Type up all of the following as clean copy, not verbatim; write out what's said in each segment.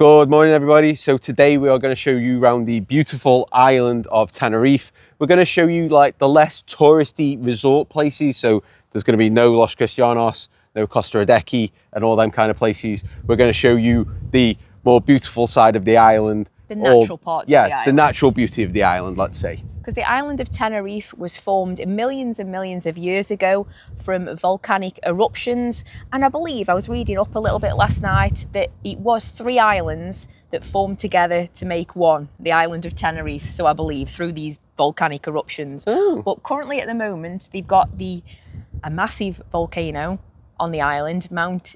Good morning, everybody. So today we are going to show you around the beautiful island of Tenerife. We're going to show you like the less touristy resort places. So there's going to be no Los Cristianos, no Costa Adeje and all them kind of places. We're going to show you the more beautiful side of the island. The natural parts of the island. Yeah, the natural beauty of the island, let's say. Because the island of Tenerife was formed millions and millions of years ago from volcanic eruptions. And I believe, I was reading up a little bit last night, that it was 3 islands that formed together to make one, the island of Tenerife. So I believe through these volcanic eruptions. Oh. But currently at the moment, they've got a massive volcano on the island, Mount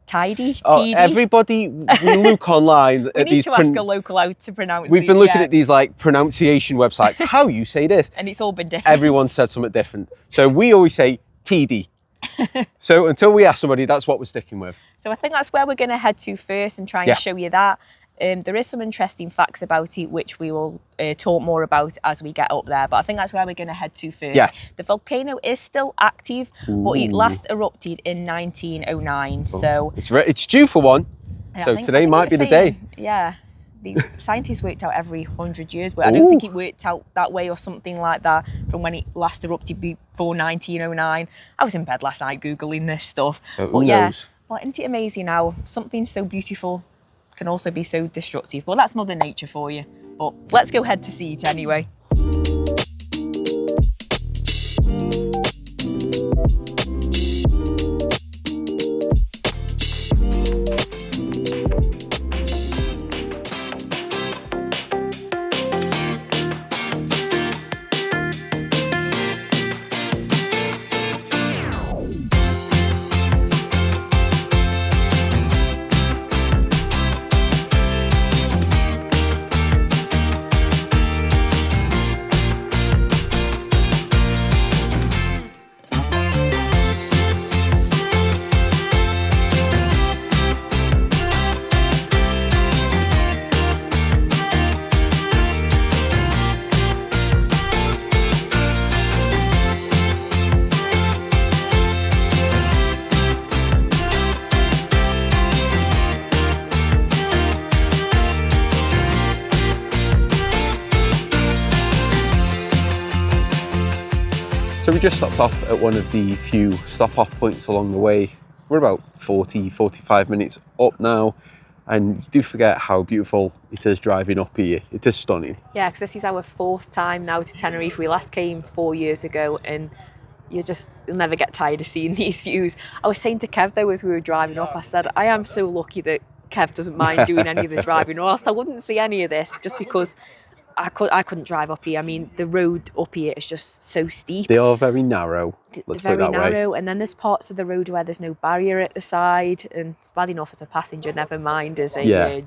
Teide. Oh, everybody, we look online we at need these. to ask a local how to pronounce it. We've been looking at these like pronunciation websites. How you say this? And it's all been different. Everyone said something different. So we always say Teide. So until we ask somebody, that's what we're sticking with. So I think that's where we're going to head to first and try and show you that. There is some interesting facts about it, which we will talk more about as we get up there. But I think that's where we're going to head to first. Yeah. The volcano is still active, but it last erupted in 1909. So it's due for one. So today might be the day. Yeah. The scientists worked out every 100 years, but I don't think it worked out that way or something like that from when it last erupted before 1909. I was in bed last night Googling this stuff. So who knows? Well, isn't it amazing how something so beautiful can also be so destructive? Well, that's Mother Nature for you. But let's go head to see it anyway. So we just stopped off at one of the few stop-off points along the way. We're about 45 minutes up now, and you do forget how beautiful it is driving up here. It is stunning. Yeah, because this is our 4th time now to Tenerife. We last came 4 years ago, and you'll never get tired of seeing these views. I was saying to Kev though, as we were driving up, I said, I am so lucky that Kev doesn't mind doing any of the driving, or else I wouldn't see any of this, just because I couldn't drive up here. I mean, the road up here is just so steep. They are very narrow, let's put it that way. Very narrow, and then there's parts of the road where there's no barrier at the side, and it's bad enough as a passenger, never mind as a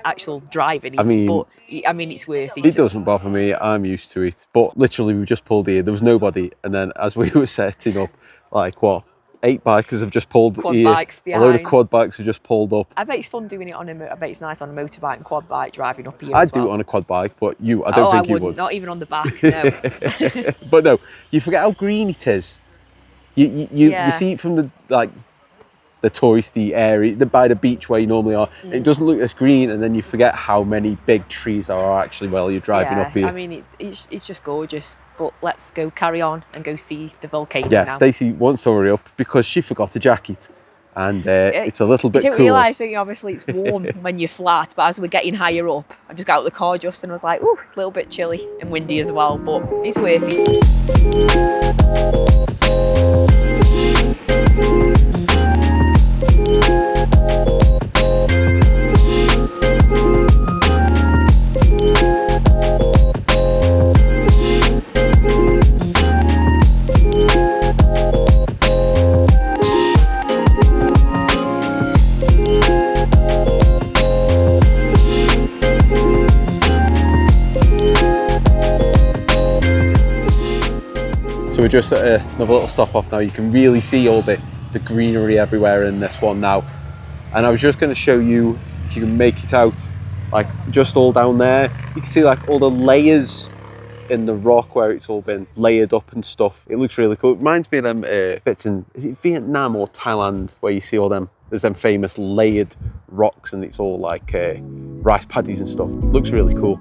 actual driving. But I mean, it's worth it. It doesn't bother me, I'm used to it. But literally, we just pulled here, there was nobody, and then as we were setting up, like what? 8 bikers have just pulled quad here. Bikes behind. A load of quad bikes have just pulled up. I bet it's fun doing it on I bet it's nice on a motorbike and quad bike driving up here. I'd do it on a quad bike, but I don't think you would. Not even on the back, no. But no, you forget how green it is. You see it from the touristy area, by the beach where you normally are. It doesn't look as green, and then you forget how many big trees there are actually while you're driving up here. I mean, it's just gorgeous. But let's go carry on and go see the volcano now. Stacey wants to hurry up because she forgot a jacket, and it's a little bit cool. You don't realise that obviously it's warm when you're flat, but as we're getting higher up, I just got out of the car just and was like, ooh, a little bit chilly and windy as well, but it's worth it. So we're just at another little stop off now. You can really see all the greenery everywhere in this one now. And I was just going to show you, if you can make it out, like just all down there, you can see like all the layers in the rock where it's all been layered up and stuff. It looks really cool. It reminds me of them bits in, is it Vietnam or Thailand, where you see all them there's them famous layered rocks, and it's all like rice paddies and stuff. Looks really cool.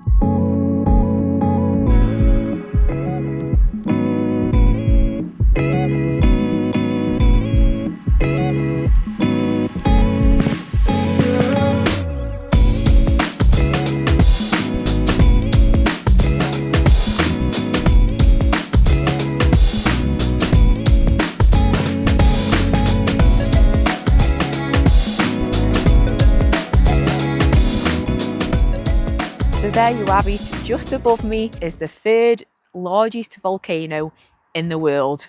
So there you have it. Just above me is the third largest volcano in the world.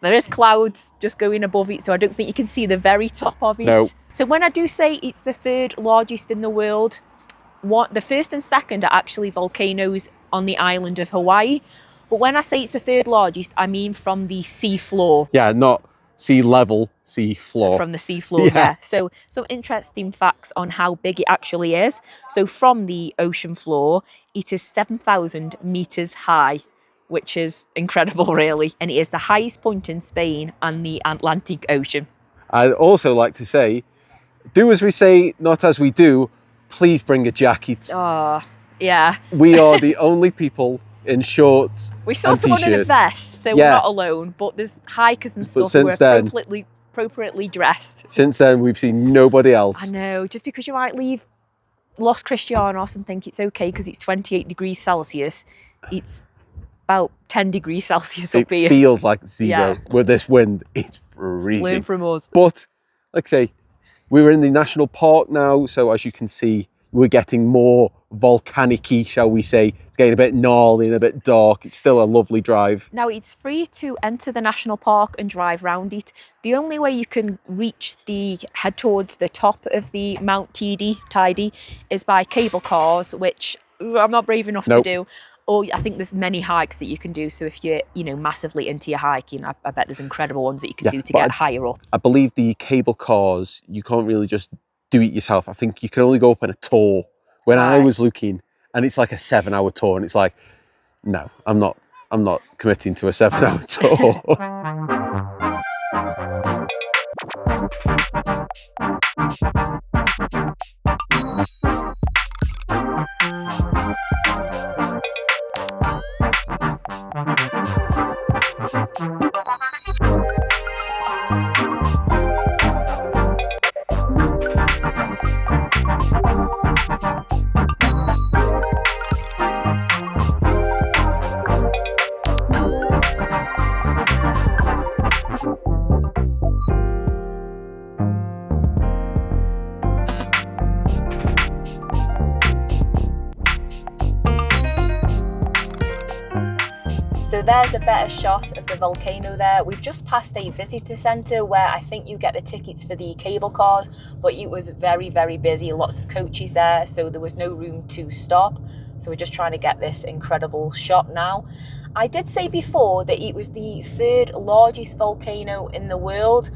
There is clouds just going above it, so I don't think you can see the very top of it. No. So when I do say it's the third largest in the world, the first and second are actually volcanoes on the island of Hawaii. But when I say it's the third largest, I mean from the sea floor. Yeah, not sea level, sea floor. From the sea floor, yeah. So some interesting facts on how big it actually is. So from the ocean floor, it is 7,000 meters high, which is incredible, really. And it is the highest point in Spain and the Atlantic Ocean. I'd also like to say, do as we say, not as we do. Please bring a jacket. Oh, yeah. We are the only people in shorts. We saw and someone in a t-shirts. vest, so we're not alone. But there's hikers and stuff who are appropriately dressed. Since then, we've seen nobody else. I know. Just because you might leave Los Cristianos and think it's okay because it's 28 degrees Celsius, it's about 10 degrees Celsius up here. It feels like zero. Yeah. With this wind, it's freezing. Learn from us. But, like I say, we're in the national park now, so as you can see, we're getting more volcanic-y, shall we say. It's getting a bit gnarly and a bit dark. It's still a lovely drive. Now, it's free to enter the national park and drive round it. The only way you can head towards the top of the Mount Teide is by cable cars, which I'm not brave enough to do. Or I think there's many hikes that you can do. So if you're, massively into your hiking, I bet there's incredible ones that you can do to get higher up. I believe the cable cars, you can't really just do it yourself. I think you can only go up on a tour. When I was looking, and it's like a 7-hour tour, and it's like, no, I'm not committing to a 7-hour So there's a better shot of the volcano there. We've just passed a visitor centre where I think you get the tickets for the cable cars, but it was very, very busy, lots of coaches there, so there was no room to stop. So we're just trying to get this incredible shot now. I did say before that it was the third largest volcano in the world.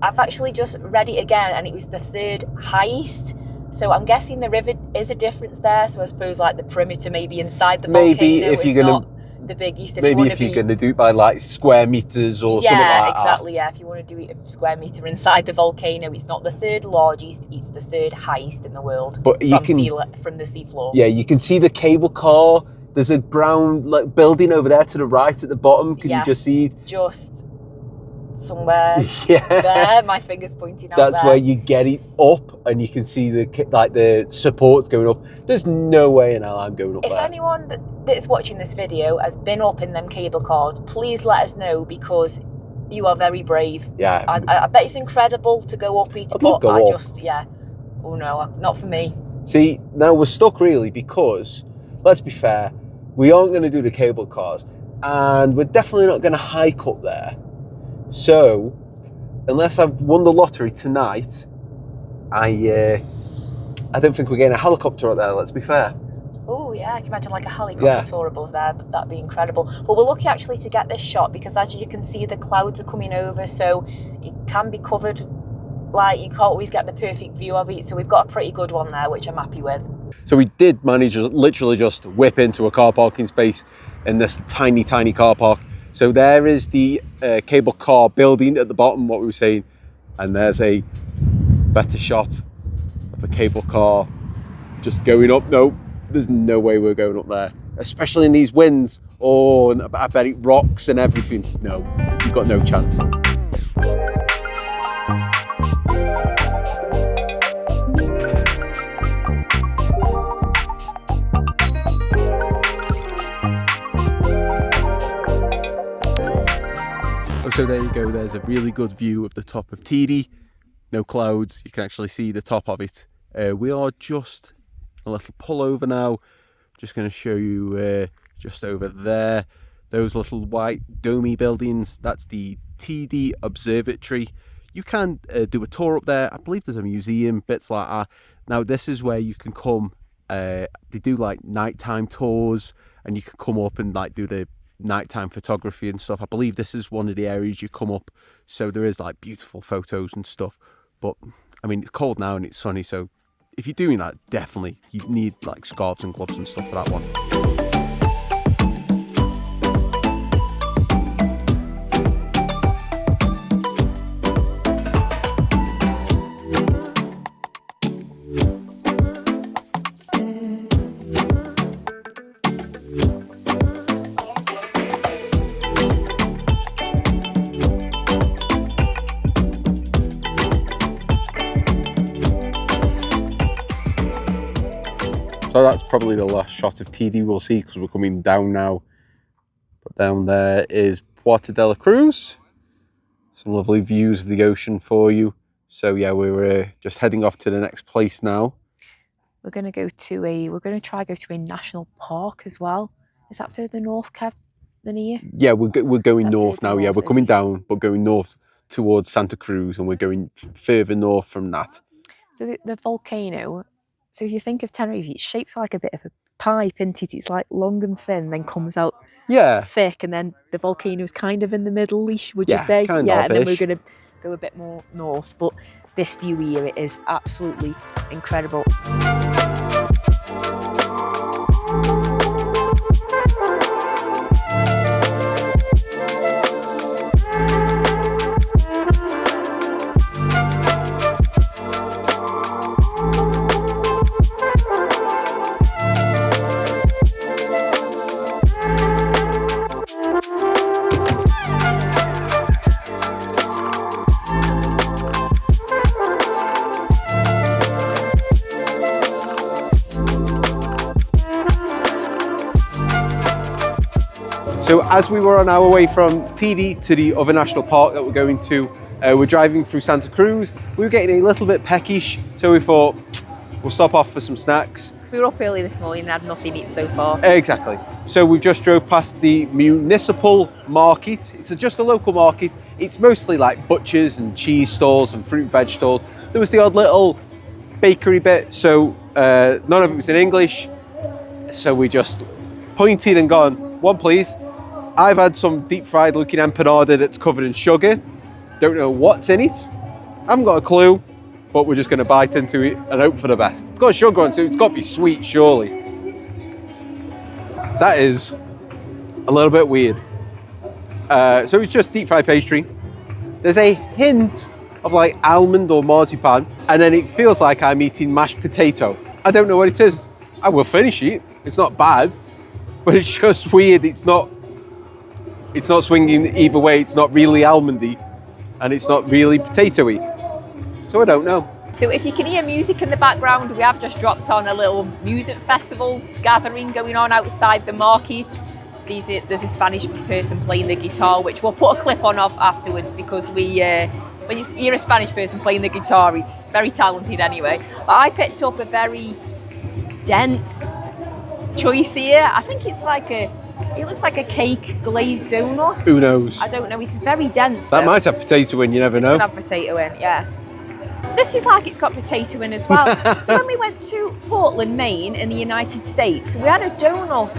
I've actually just read it again, and it was the third highest. So I'm guessing there is a difference there. So I suppose like the perimeter maybe inside the volcano is not the biggest. If you're going to do it by like square meters or something like that. Yeah, exactly. Yeah, if you want to do it a square meter inside the volcano, it's not the third largest; it's the third highest in the world. But from the seafloor. Yeah, you can see the cable car. There's a brown building over there to the right at the bottom. Can you just see? Just somewhere there, my finger's pointing out. That's where you get it up, and you can see the supports going up. There's no way in hell I'm going up there. If anyone that's watching this video has been up in them cable cars, please let us know, because you are very brave. Yeah, I bet it's incredible to go up it. I'd love to go up. Oh no, not for me. See, now we're stuck really, because let's be fair, we aren't going to do the cable cars, and we're definitely not going to hike up there. So, unless I've won the lottery tonight, I don't think we're getting a helicopter up there, let's be fair. Oh yeah, I can imagine like a helicopter tour above there, but that'd be incredible. But we're lucky actually to get this shot, because as you can see, the clouds are coming over, so it can be covered. Like, you can't always get the perfect view of it, so we've got a pretty good one there, which I'm happy with. So we did manage to literally just whip into a car parking space in this tiny, tiny car park. So there is the cable car building at the bottom, what we were saying, and there's a better shot of the cable car just going up. No, there's no way we're going up there, especially in these winds. Oh, and I bet it rocks and everything. No, you've got no chance. So there you go, there's a really good view of the top of Teide. No clouds, you can actually see the top of it. We are just a little pullover now. Just going to show you just over there, those little white domey buildings. That's the Teide Observatory. You can do a tour up there. I believe there's a museum, bits like that. Now this is where you can come, they do like nighttime tours, and you can come up and like do the nighttime photography and stuff. I believe this is one of the areas you come up, so there is like beautiful photos and stuff. But I mean, it's cold now and it's sunny, so if you're doing that, definitely you need like scarves and gloves and stuff for that one. So that's probably the last shot of Teide we'll see, because we're coming down now. But down there is Puerto de la Cruz. Some lovely views of the ocean for you. So yeah, we're just heading off to the next place now. We're going to try go to a national park as well. Is that further north, Kev, than here? Yeah, we're going north now. Yeah, we're coming down, but going north towards Santa Cruz, and we're going further north from that. So the volcano. So if you think of Tenerife, it's shaped like a bit of a pipe, isn't it? It's like long and thin, then comes out thick, and then the volcano's kind of in the middle-ish, would you say? Kind of. And then we're going to go a bit more north. But this view here, it is absolutely incredible. So as we were on our way from Teide to the other national park that we're going to, we're driving through Santa Cruz. We were getting a little bit peckish, so we thought we'll stop off for some snacks. So we were up early this morning and had nothing to eat so far. Exactly. So we just drove past the municipal market. It's just a local market. It's mostly like butchers and cheese stalls and fruit and veg stalls. There was the odd little bakery bit, so none of it was in English. So we just pointed and gone, one please. I've had some deep fried looking empanada that's covered in sugar. Don't know what's in it. I haven't got a clue, but we're just going to bite into it and hope for the best. It's got sugar on it, so it's got to be sweet, surely. That is a little bit weird. So it's just deep fried pastry. There's a hint of like almond or marzipan, and then it feels like I'm eating mashed potato. I don't know what it is. I will finish it. It's not bad, but it's just weird. It's not swinging either way. It's not really almondy, and it's not really potatoey. So I don't know. So if you can hear music in the background, we have just dropped on a little music festival gathering going on outside the market. There's a Spanish person playing the guitar, which we'll put a clip on of afterwards, because when you hear a Spanish person playing the guitar, it's very talented anyway. But I picked up a very dense choice here. I think it looks like a cake glazed donut. Who knows? I don't know. It's very dense. That might have potato in, you never know. It's going to have potato in, yeah. This is like it's got potato in as well. So when we went to Portland, Maine in the United States, we had a donut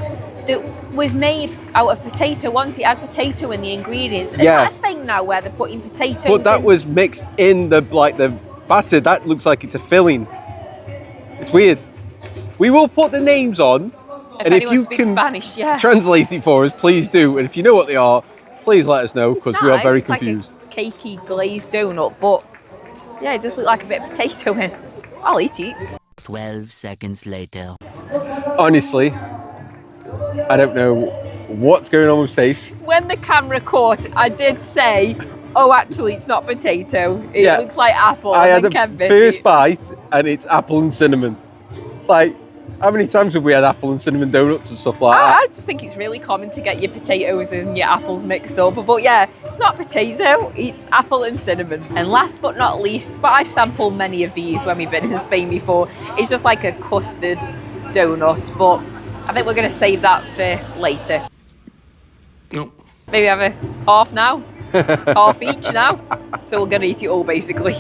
that was made out of potato. Once it had potato in the ingredients. Is that a thing now where they're putting potatoes in? But that was mixed in the batter. That looks like it's a filling. It's weird. We will put the names on. And if you can Spanish, translate it for us, please do. And if you know what they are, please let us know, because we are very confused. Like a cakey glazed donut, but Yeah, it does look like a bit of potato in. I'll eat it. 12 seconds later. Honestly, I don't know what's going on with Stace. When the camera caught, I did say, oh, actually, it's not potato. It Yeah, looks like apple. I And had then the Kev bit first it. bite and it's apple and cinnamon. Like, how many times have we had apple and cinnamon donuts and stuff like that? I just think it's really common to get your potatoes and your apples mixed up. But yeah, it's not potato, it's apple and cinnamon. And last but not least, but I've sampled many of these when we've been in Spain before, it's just like a custard donut. But I think we're going to save that for later. Nope. Maybe have a half now, half each now. So we're going to eat it all basically.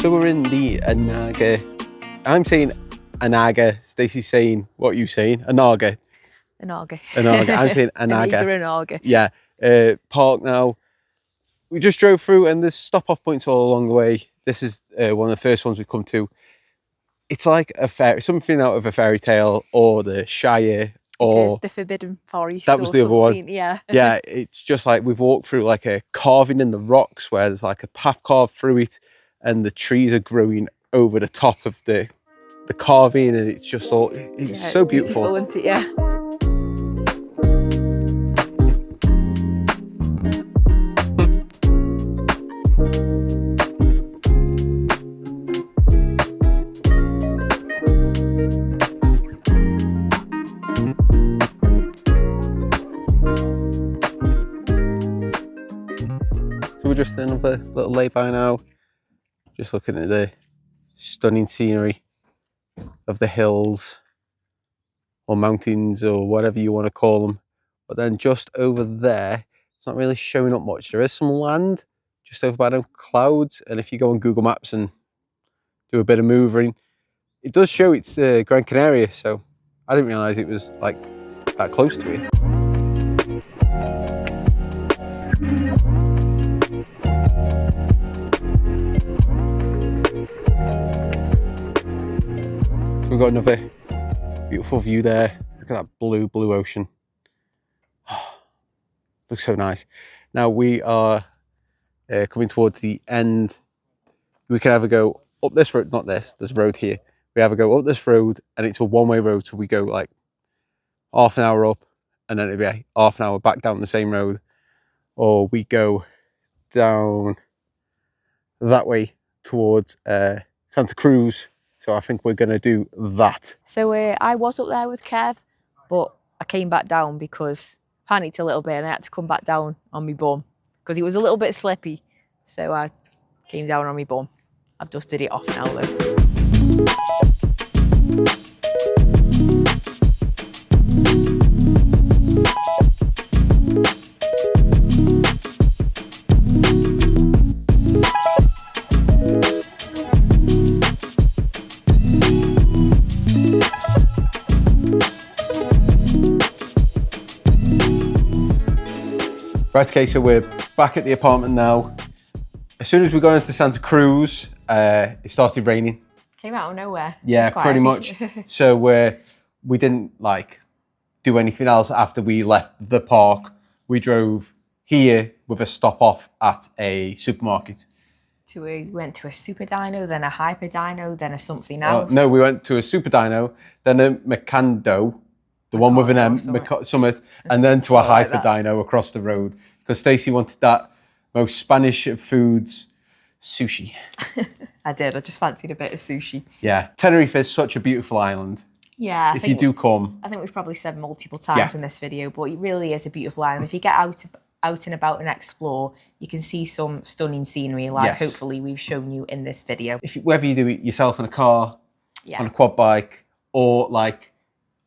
So we're in the Anaga. I'm saying Anaga. Stacey's saying, what are you saying? Anaga. Anaga. Anaga. I'm saying Anaga. Anaga. Yeah. Park now. We just drove through and there's stop-off points all along the way. This is one of the first ones we've come to. It's like something out of a fairy tale or the Shire or... It is the Forbidden Forest. That was the other one. Yeah. Yeah, it's just like we've walked through like a carving in the rocks where there's like a path carved through it and the trees are growing over the top of the carving, and it's just all, it's so beautiful. Isn't it? Yeah. So we're just in another little lay-by now, just looking at the stunning scenery of the hills or mountains or whatever you want to call them. But then just over there, it's not really showing up much. There is some land just over by the clouds, and if you go on Google Maps and do a bit of moving, it does show it's Gran Canaria, so I didn't realise it was like that close to it. We've got another beautiful view there. Look at that blue ocean. Looks so nice. Now we are coming towards the end. We can either go up this road, not this, there's a road here. We either go up this road and it's a one-way road, so we go like half an hour up and then it'll be half an hour back down the same road, or we go down that way towards Santa Cruz. So I think we're going to do that. So I was up there with Kev, but I came back down because I panicked a little bit and I had to come back down on my bum because it was a little bit slippy. So I came down on my bum. I've dusted it off now though. Right, okay, so we're back at the apartment now. As soon as we got into Santa Cruz, it started raining. Came out of nowhere. Yeah, pretty much. So we didn't like do anything else after we left the park. We drove here with a stop off at a supermarket. We went to a super dino, then a hyper dino, then a something else. No, we went to a super dino, then a Mercado, the one with an M, Summit, and then to a hyper dino across the road, because Stacey wanted that most Spanish of foods, sushi. I did, I just fancied a bit of sushi. Yeah, Tenerife is such a beautiful island. Yeah. If you do come. I think we've probably said multiple times in this video, but it really is a beautiful island. If you get out out and about and explore, you can see some stunning scenery like Yes. hopefully we've shown you in this video. Whether you do it yourself in a car, on a quad bike, or like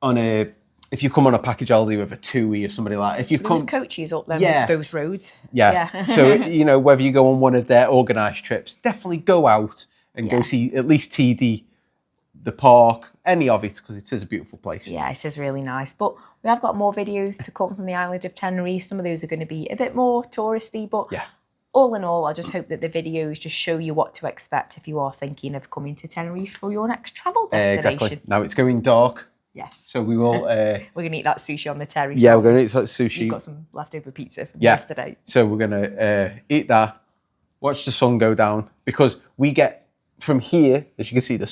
if you come on a package holiday with a TUI or somebody like that. If you Those coaches up them, those roads. Yeah. So, you know, whether you go on one of their organised trips, definitely go out and go see at least Teide, the park, any of it, because it is a beautiful place. Yeah, it is really nice. But we have got more videos to come from the island of Tenerife. Some of those are going to be a bit more touristy, but all in all, I just hope that the videos just show you what to expect if you are thinking of coming to Tenerife for your next travel destination. Exactly. Now it's going dark. Yes. So we will... we're going to eat that sushi on the terrace. Yeah, we're going to eat that sushi. You've got some leftover pizza from yesterday. So we're going to eat that, watch the sun go down, because we get, from here, as you can see, the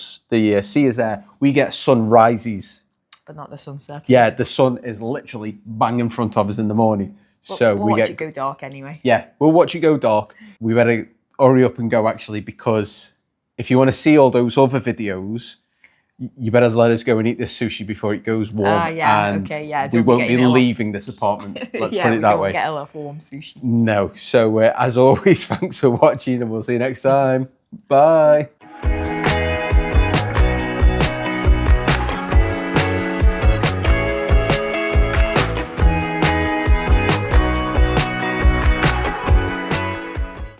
sea is there, we get sunrises. But not the sunset. Yeah, the sun is literally bang in front of us in the morning. So we'll watch it go dark anyway. Yeah, we'll watch it go dark. We better hurry up and go, actually, because if you want to see all those other videos, you better let us go and eat this sushi before it goes warm. And we won't be leaving this apartment. Let's put it that way. Get a lot of warm sushi. No. So as always, thanks for watching, and we'll see you next time. Bye.